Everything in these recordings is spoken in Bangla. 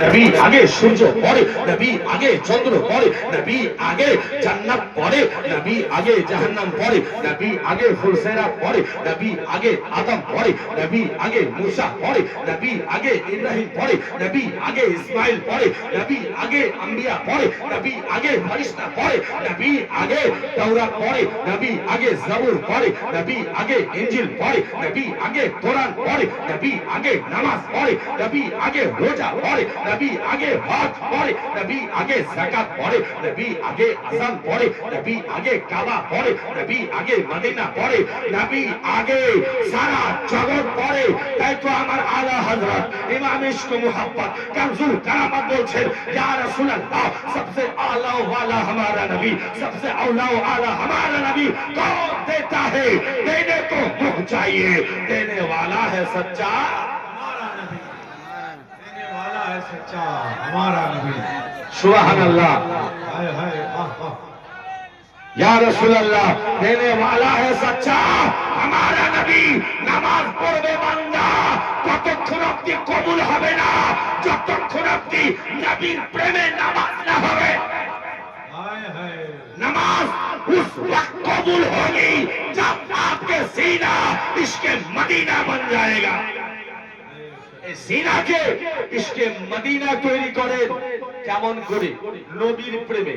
নবী আগে সূর্য পড়ে, নবী আগে চন্দ্র পড়ে, নবী আগে জান্নাত পড়ে, নবী আগে জাহান্নাম পড়ে, নবী আগে ফুলসেরাত পড়ে, নবী আগে আদম পড়ে, নবী আগে মুসা পড়ে, নবী আগে ইব্রাহিম পড়ে, নবী আগে ইসমাইল পড়ে, নবী আগে আম্বিয়া পড়ে, নবী আগে ফেরেশতা পড়ে, নবী আগে তাওরাত পড়ে, নবী আগে জবুর পড়ে, নবী আগে ইনজিল পড়ে, নবী আগে কোরআন পড়ে, নবী আগে নামাজ পড়ে, নবী আগে রোজা পড়ে, নবী আগে হজ পড়ে, নবী আগে যাকাত পড়ে, নবী আগে আযান পড়ে, নবী আগে কাবা পড়ে, নবী আগে মদিনা পড়ে, নবী আগে সারা জগৎ পড়ে। তাই তো আমার আলা হযরত ইমাম ইশক মুহাব্বত কামজুল কারামত বলছেন, ইয়া রাসূলুল্লাহ सबसे आला वाला हमारा नबी, सबसे औला आला हमारा नबी कौन देता है, देने को मुँह चाहिए, देने वाला है सच्चा हमारा नबी, देने वाला है सच्चा हमारा नबी। सुभान अल्लाह, हाय हाय या रसूल अल्लाह, देने वाला है सच्चा हमारा नबी। নামাজ পড়বে বান্দা, কতক্ষণ অবধি কবুল হবে না যতক্ষণ অবধি নবীর প্রেমে নামাজ না হবে। नमाज उस वक्त कबूल होगी जब आपके सीना इसके मदीना बन जाएगा। सीनाके इसके मदीना তৈরি করেন কেমন করে? নবীর প্রেমে,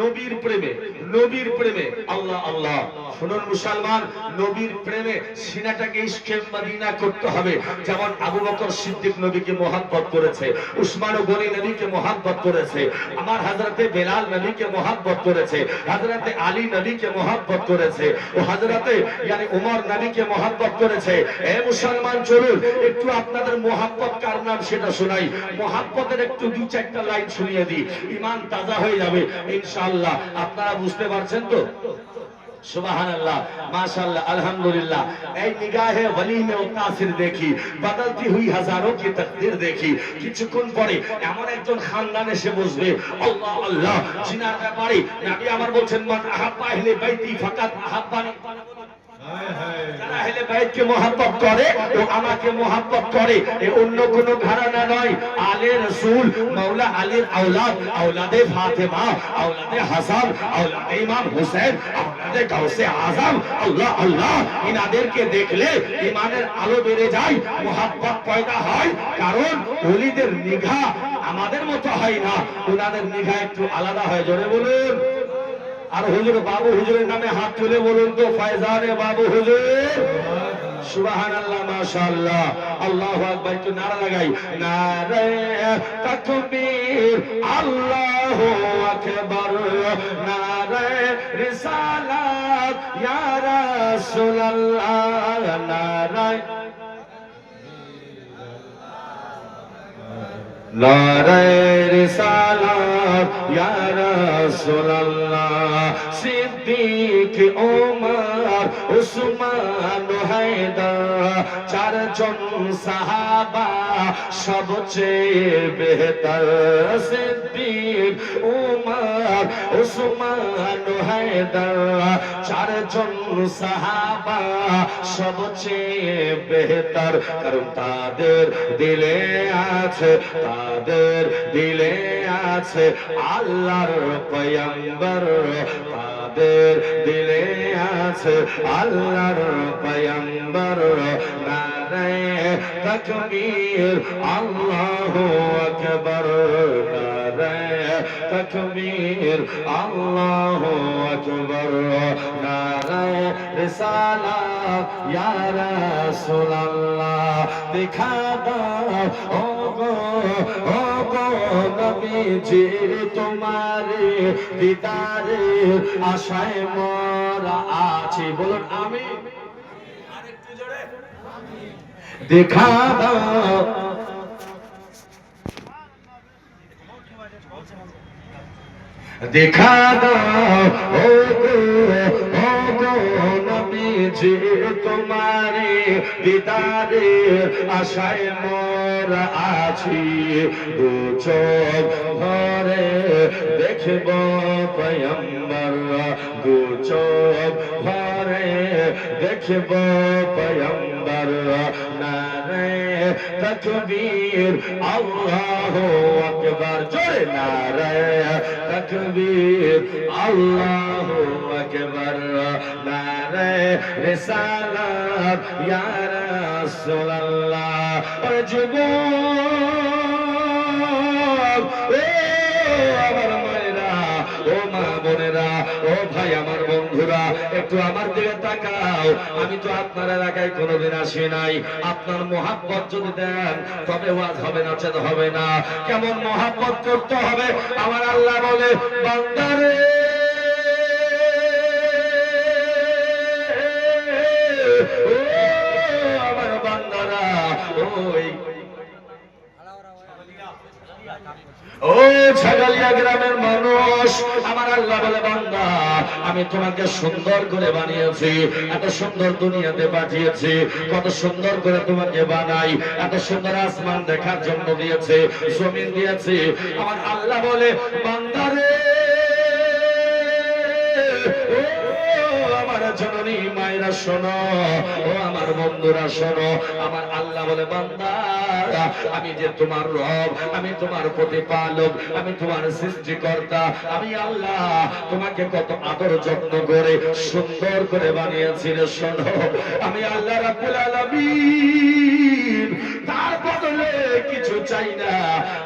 নবীর প্রেমে, নবীর প্রেমে। আল্লাহ আল্লাহ, শুনুন মুসলমান, নবীর প্রেমে সিনাটাকে ইশকে মদিনা করতে হবে। যেমন আবু বকর সিদ্দিক নবীকে মোহাব্বত করেছে, উসমান গনি নবীকে মোহাব্বত করেছে, আমার হযরতে বেলাল নবীকে মোহাব্বত করেছে, হযরতে আলী নবীকে মোহাব্বত করেছে, ও হযরতে মানে ওমর নবীকে মোহাব্বত করেছে। এ মুসলমান চলুন একটু আপনাদের মোহাব্বত কার নাম সেটা শোনাই। মোহাব্বতের একটু দু চারটা লাইন শুনিয়ে দিই, ঈমান তাজা হয়ে যাবে ইনশাআল্লাহ। আপনারা বুঝতে পারছেন তো? सुबहानअल्लाह, माशाअल्लाह, अल्हम्दुलिल्लाह। ऐ निगाहे वली में तासिर देखी, बदलती हुई हजारों की तकदीर देखी। কিছুক্ষণ পরে এমন একজন খানদান এসে বসবে, আল্লাহ আল্লাহ, জিনার ব্যাপারে নবী আমার বলছেন, মান আহাব্বা আহলে বাইতি ফাকাত আহাব্বানি। যারা আহলে বাইতকে মোহাব্বত করে ও আমাকে মোহাব্বত করে, এ অন্য কোন ঘরানা নয়। আলে রাসূল, মাওলা আলীর আওলাদ, আওলাদে ফাতেমা, আওলাদে হাসান, আওলাদে ইমাম হুসাইন, আওলাদে গাউসে আজম। আল্লাহ আল্লাহ, ইনাদেরকে দেখলে ঈমানের আলো বেড়ে যায়, মোহাব্বত পয়দা হয়। কারণ ওলিদের নিগাহ আমাদের মতো হয় না, ওনাদের নিগাহ একটু আলাদা হয়। জোরে বলুন। আর হুজুর বাবু হুজুরের নামে হাত তুলে বলুন তো, ফয়জানে বাবু হুজুর। সুবহানাল্লাহ, মাশাআল্লাহ, আল্লাহু আকবার। একটু নারা লাগাই, নারে তাকবীর, আল্লাহু আকবার, নারে রিসালাত, ইয়া রাসূলুল্লাহ, নারে নারে রিসালাত, ইয়া রাসূলুল্লাহ। সিদ্দিক, ওমর, উসমান, হায়দার, চারজন সাহাবা সবচেয়ে বেহতর। সিদ্দিক, ওমর, উসমান, হায়দার, চারজন সাহাবা সবচেয়ে বেহতর। কারণ তাদের দিলে আছে, তাদের দিলে আছে আল্লাহর পয়গম্বর, তাদের দিলে আছে আল্লাহর পয়গম্বর। নারে তাকবীর, আল্লাহু আকবার, নারে তাকবীর, আল্লাহু আকবার, নারে রিসালাত, ইয়া রাসূলুল্লাহ। দেখা দাও ও গো, ও গো নবীজি, তোমারে দিদারে আশায় মোরা আছি। বলুন আমিন। আরেকটু জোরে দেখা দাও, দেখা দাও ও গো, ও গো নবীজি, তোমারে দিদারে আশায় মোরা আছি। দু চোখ ভরে দেখব পয়গম্বর, দু চোখ ভরে দেখব পয়গম্বর। নারে তাকবীর, আল্লাহু আকবার, জোরে নারে তাকবীর, আল্লাহু আকবার, নারে রিসালাত ইয়া রাসূলুল্লাহ। ও যুবক, আমার মায়েরা, ও মা বোনেরা, ও ভাই আমার বন্ধুরা, একটু আমার দিকে তাকাও। আমি তো আপনার এলাকায় কোনোদিন আসি নাই। আপনার মোহাব্বত যদি দেন তবে ওয়াজ হবে না, চেদ হবে না। কেমন মোহাব্বত করতে হবে? আমার আল্লাহ বলে, বান্দারে ও আমার বান্দারা, ওই ও ছাগলিয়া গ্রামের মানুষ, আমার আল্লাহ বলে, বান্দা আমি তোমাকে সুন্দর করে বানিয়েছি, এত সুন্দর দুনিয়াতে পাঠিয়েছি, কত সুন্দর করে তোমাকে বানাই, এত সুন্দর আসমান দেখার জন্য দিয়েছে, জমিন দিয়েছে। আমার আল্লাহ বলে, বান্দারে আমার জননী মায়েরা শোনো, ও আমার বন্ধুরা শোনো, আমার আল্লাহ বলে, বান্দা আমি যে তোমার রব, আমি তোমার প্রতিপালক, আমি তোমার সৃষ্টিকর্তা, আমি আল্লাহ তোমাকে কত আদর যত্ন করে সুন্দর করে বানিয়েছি রে। শোনো, আমি আল্লাহ রাব্বুল আলামিন তার বদলে কিছু চাই না,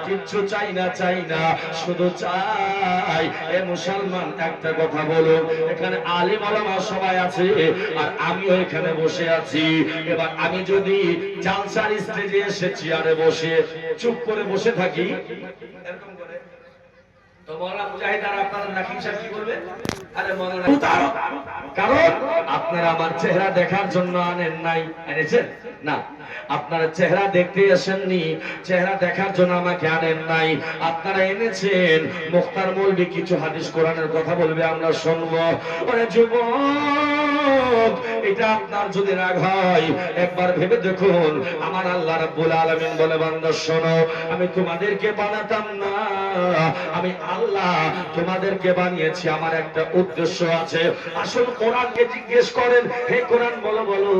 কিচ্ছু চাই না, চাই না, শুধু চাই এ মুসলমান একটা কথা বলুন, এখানে আলিম ওলামা সবাই আছে আর আমিও এখানে বসে আছি। এবার আমি যদি জালসার স্টেজে এসে চেয়ারে বসে চুপ করে বসে থাকি এরকম করে, তো মওলানা মুজাহিদ আর আপনারা নাকিম সাহেব কি বলবে? আরে মওলানা উতারো, কারণ আপনারা আমার চেহারা দেখার জন্য আনেন নাই, এনেছেন না? আপনারা চেহারা দেখতে আসেননি, চেহারা দেখার জন্য আমাকে আনেন নাই, আপনারা এনেছেন মুখতার মৌলভী কিছু হাদিস কোরআনের কথা বলবে, আমরা শুনবো। ওরে যুবক, এটা আপনার যদি রাগ হয় একবার ভেবে দেখুন। আমার আল্লাহ রাব্বুল আলামিন বলে, বান্দা শোনো, আমি তোমাদেরকে বানাতাম না, আমি আল্লাহ তোমাদেরকে বানিয়েছি, আমার একটা উদ্দেশ্য আছে। আসল কোরআনকে জিজ্ঞেস করেন, হে কোরআন বলো বলো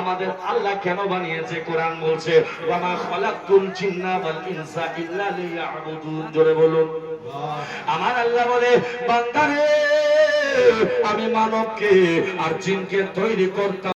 আমাদের আল্লাহ কেন বানিয়েছে? কোরআন বলছে, ওয়া মা খালাকতুল জিন্না ওয়াল ইনসা ইল্লা লিয়াবুদুন। জোরে বলুন। আমার আল্লাহ বলে, বান্দারে আমি মানবকে আর জিনকে তৈরি করতাম